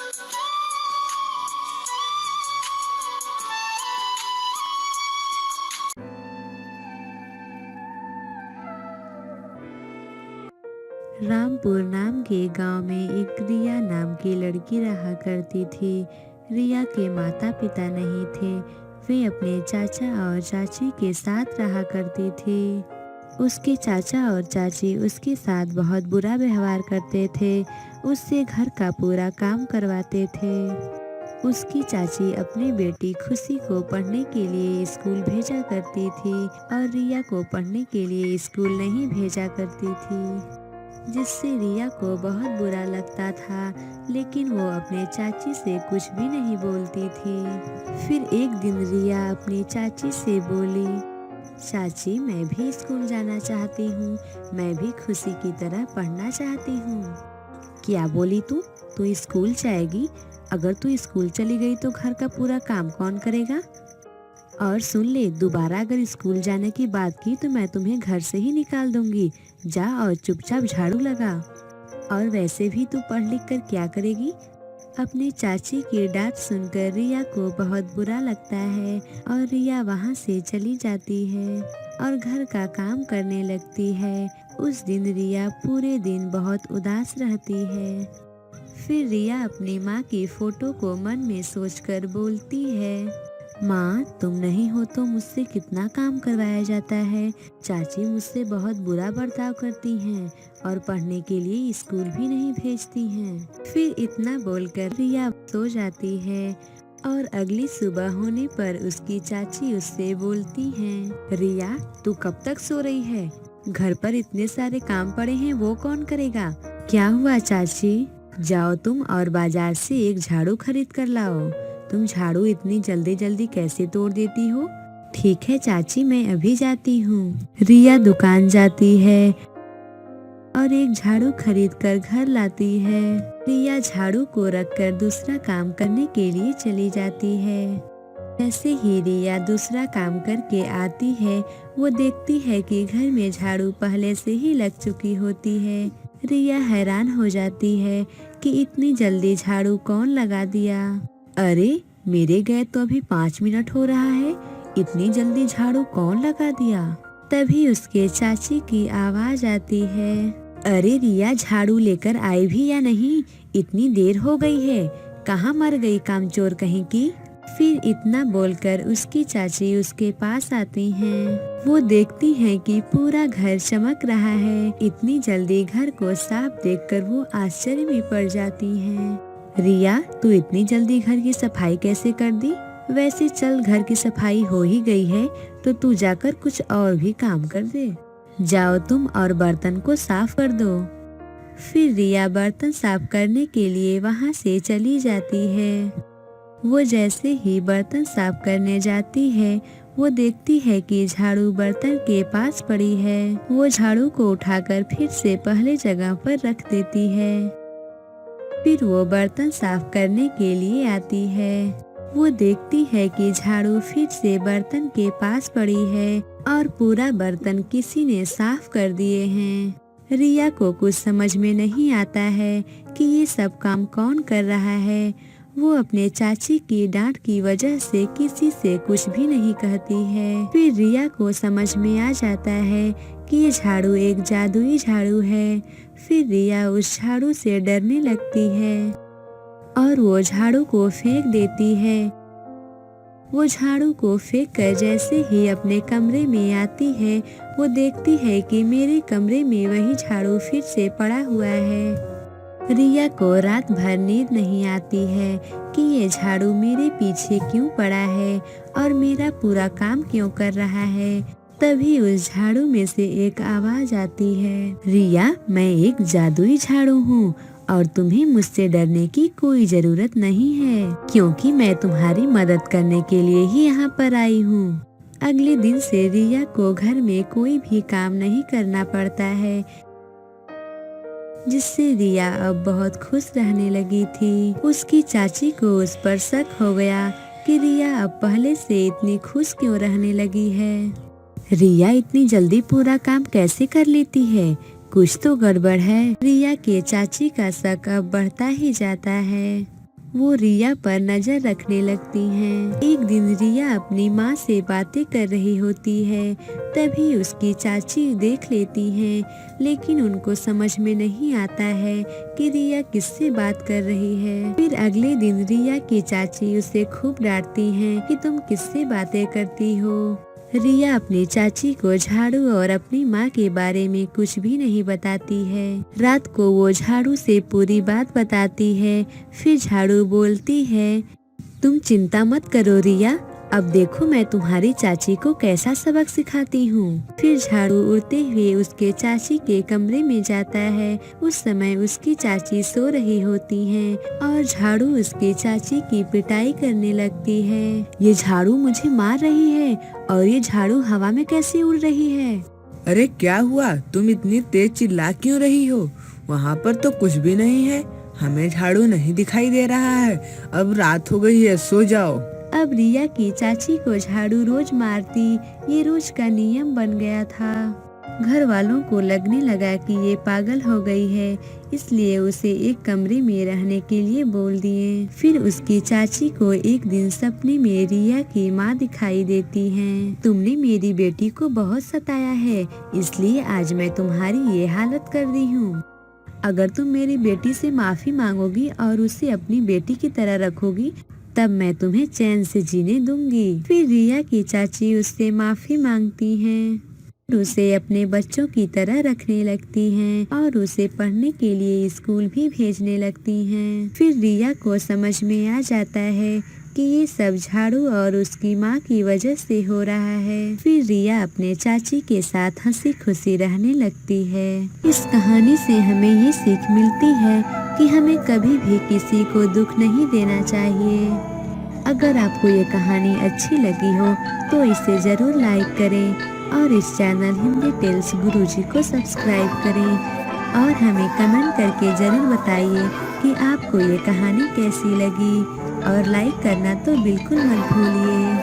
रामपुर नाम के गांव में एक रिया नाम की लड़की रहा करती थी। रिया के माता पिता नहीं थे। वे अपने चाचा और चाची के साथ रहा करती थी। उसके चाचा और चाची उसके साथ बहुत बुरा व्यवहार करते थे। उससे घर का पूरा काम करवाते थे। उसकी चाची अपनी बेटी खुशी को पढ़ने के लिए स्कूल भेजा करती थी और रिया को पढ़ने के लिए स्कूल नहीं भेजा करती थी, जिससे रिया को बहुत बुरा लगता था। लेकिन वो अपने चाची से कुछ भी नहीं बोलती थी। फिर एक दिन रिया अपनी चाची से बोली, चाची मैं भी स्कूल जाना चाहती हूँ, मैं भी खुशी की तरह पढ़ना चाहती हूँ। क्या बोली तू स्कूल जाएगी? अगर तू स्कूल चली गई तो घर का पूरा काम कौन करेगा? और सुन ले, दोबारा अगर स्कूल जाने की बात की तो मैं तुम्हें घर से ही निकाल दूंगी। जा और चुपचाप झाड़ू लगा। और वैसे भी तू पढ़ लिख कर क्या करेगी? अपनी चाची की डांट सुनकर रिया को बहुत बुरा लगता है और रिया वहाँ से चली जाती है और घर का काम करने लगती है। उस दिन रिया पूरे दिन बहुत उदास रहती है। फिर रिया अपनी माँ की फोटो को मन में सोचकर बोलती है, माँ तुम नहीं हो तो मुझसे कितना काम करवाया जाता है। चाची मुझसे बहुत बुरा बर्ताव करती हैं और पढ़ने के लिए स्कूल भी नहीं भेजती हैं। फिर इतना बोलकर रिया सो जाती है और अगली सुबह होने पर उसकी चाची उससे बोलती हैं, रिया तू कब तक सो रही है? घर पर इतने सारे काम पड़े हैं, वो कौन करेगा? क्या हुआ चाची? जाओ तुम और बाजार से एक झाड़ू खरीद कर लाओ। तुम झाड़ू इतनी जल्दी जल्दी कैसे तोड़ देती हो? ठीक है चाची, मैं अभी जाती हूँ। रिया दुकान जाती है और एक झाड़ू खरीद कर घर लाती है। रिया झाड़ू को रखकर दूसरा काम करने के लिए चली जाती है। जैसे ही रिया दूसरा काम करके आती है, वो देखती है कि घर में झाड़ू पहले से ही लग चुकी होती है। रिया हैरान हो जाती है कि इतनी जल्दी झाड़ू कौन लगा दिया। अरे मेरे गए तो अभी 5 मिनट हो रहा है, इतनी जल्दी झाड़ू कौन लगा दिया? तभी उसके चाची की आवाज आती है, अरे रिया झाड़ू लेकर आई भी या नहीं? इतनी देर हो गई है, कहाँ मर गई कामचोर कहीं की? फिर इतना बोलकर उसकी चाची उसके पास आती हैं। वो देखती हैं कि पूरा घर चमक रहा है। इतनी जल्दी घर को साफ देखकर वो आश्चर्य में पड़ जाती हैं। रिया तू इतनी जल्दी घर की सफाई कैसे कर दी? वैसे चल, घर की सफाई हो ही गई है तो तू जाकर कुछ और भी काम कर दे। जाओ तुम और बर्तन को साफ कर दो। फिर रिया बर्तन साफ करने के लिए वहाँ से चली जाती है। वो जैसे ही बर्तन साफ करने जाती है, वो देखती है कि झाड़ू बर्तन के पास पड़ी है। वो झाड़ू को उठाकर फिर से पहले जगह पर रख देती है। फिर वो बर्तन साफ करने के लिए आती है। वो देखती है कि झाड़ू फिर से बर्तन के पास पड़ी है और पूरा बर्तन किसी ने साफ कर दिए हैं। रिया को कुछ समझ में नहीं आता है कि ये सब काम कौन कर रहा है। वो अपने चाची की डांट की वजह से किसी से कुछ भी नहीं कहती है। फिर रिया को समझ में आ जाता है कि ये झाड़ू एक जादुई झाड़ू है। फिर रिया उस झाड़ू से डरने लगती है और वो झाड़ू को फेंक देती है। वो झाड़ू को फेंक कर जैसे ही अपने कमरे में आती है, वो देखती है कि मेरे कमरे में वही झाड़ू फिर से पड़ा हुआ है। रिया को रात भर नींद नहीं आती है कि ये झाड़ू मेरे पीछे क्यों पड़ा है और मेरा पूरा काम क्यों कर रहा है। तभी उस झाड़ू में से एक आवाज आती है, रिया मैं एक जादुई झाड़ू हूँ और तुम्हें मुझसे डरने की कोई जरूरत नहीं है, क्योंकि मैं तुम्हारी मदद करने के लिए ही यहाँ पर आई हूँ। अगले दिन से रिया को घर में कोई भी काम नहीं करना पड़ता है, जिससे रिया अब बहुत खुश रहने लगी थी। उसकी चाची को उस पर शक हो गया कि रिया अब पहले से इतनी खुश क्यों रहने लगी है। रिया इतनी जल्दी पूरा काम कैसे कर लेती है? कुछ तो गड़बड़ है। रिया के चाची का शक अब बढ़ता ही जाता है। वो रिया पर नजर रखने लगती हैं। एक दिन रिया अपनी माँ से बातें कर रही होती है, तभी उसकी चाची देख लेती हैं, लेकिन उनको समझ में नहीं आता है कि रिया किससे बात कर रही है। फिर अगले दिन रिया की चाची उसे खूब डांटती हैं कि तुम किससे बातें करती हो। रिया अपनी चाची को झाड़ू और अपनी माँ के बारे में कुछ भी नहीं बताती है। रात को वो झाड़ू से पूरी बात बताती है। फिर झाड़ू बोलती है, तुम चिंता मत करो रिया, अब देखो मैं तुम्हारी चाची को कैसा सबक सिखाती हूँ। फिर झाड़ू उड़ते हुए उसके चाची के कमरे में जाता है। उस समय उसकी चाची सो रही होती हैं और झाड़ू उसके चाची की पिटाई करने लगती है। ये झाड़ू मुझे मार रही है और ये झाड़ू हवा में कैसे उड़ रही है। अरे क्या हुआ, तुम इतनी तेज चिल्ला क्यों रही हो? वहाँ पर तो कुछ भी नहीं है, हमें झाड़ू नहीं दिखाई दे रहा है। अब रात हो गई है, सो जाओ। अब रिया की चाची को झाड़ू रोज मारती, ये रोज का नियम बन गया था। घर वालों को लगने लगा कि ये पागल हो गई है, इसलिए उसे एक कमरे में रहने के लिए बोल दिए। फिर उसकी चाची को एक दिन सपने में रिया की माँ दिखाई देती हैं। तुमने मेरी बेटी को बहुत सताया है, इसलिए आज मैं तुम्हारी ये हालत कर दी हूँ। अगर तुम मेरी बेटी से माफी मांगोगी और उसे अपनी बेटी की तरह रखोगी, तब मैं तुम्हें चैन से जीने दूंगी। फिर रिया की चाची उससे माफी मांगती हैं, उसे अपने बच्चों की तरह रखने लगती हैं और उसे पढ़ने के लिए स्कूल भी भेजने लगती हैं। फिर रिया को समझ में आ जाता है कि ये सब झाड़ू और उसकी माँ की वजह से हो रहा है। फिर रिया अपने चाची के साथ हंसी खुशी रहने लगती है। इस कहानी से हमें ये सीख मिलती है कि हमें कभी भी किसी को दुख नहीं देना चाहिए। अगर आपको ये कहानी अच्छी लगी हो तो इसे जरूर लाइक करें और इस चैनल हिंदी टेल्स गुरुजी को सब्सक्राइब करें और हमें कमेंट करके ज़रूर बताइए कि आपको ये कहानी कैसी लगी और लाइक करना तो बिल्कुल मत भूलिए।